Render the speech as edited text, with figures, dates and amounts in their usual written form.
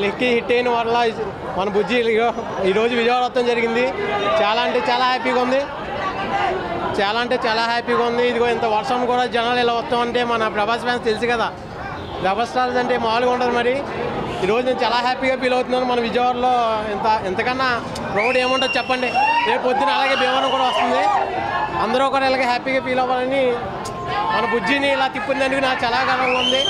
కలికి హిట్ అయిన వల్ల మన బుజ్జి ఈరోజు విజయవాడ మొత్తం జరిగింది. చాలా అంటే చాలా హ్యాపీగా ఉంది. ఇదిగో ఇంత వర్షం కూడా జనాలు ఇలా వస్తామంటే మన ప్రభాస్ ఫ్యాన్స్ తెలుసు కదా, ప్రభాస్ స్టార్స్ అంటే మామూలుగా ఉంటుంది. మరి ఈరోజు నేను చాలా హ్యాపీగా ఫీల్ అవుతున్నాను. మన విజయవాడలో ఎంతకన్నా ప్రౌడ్ ఏముంటుంది చెప్పండి. రేపు పొద్దున అలాగే భీమవరం కూడా వస్తుంది. అందరూ కూడా ఇలాగే హ్యాపీగా ఫీల్ అవ్వాలని మన బుజ్జిని ఇలా తిప్పినందుకు నాకు చాలా గర్వంగా ఉంది.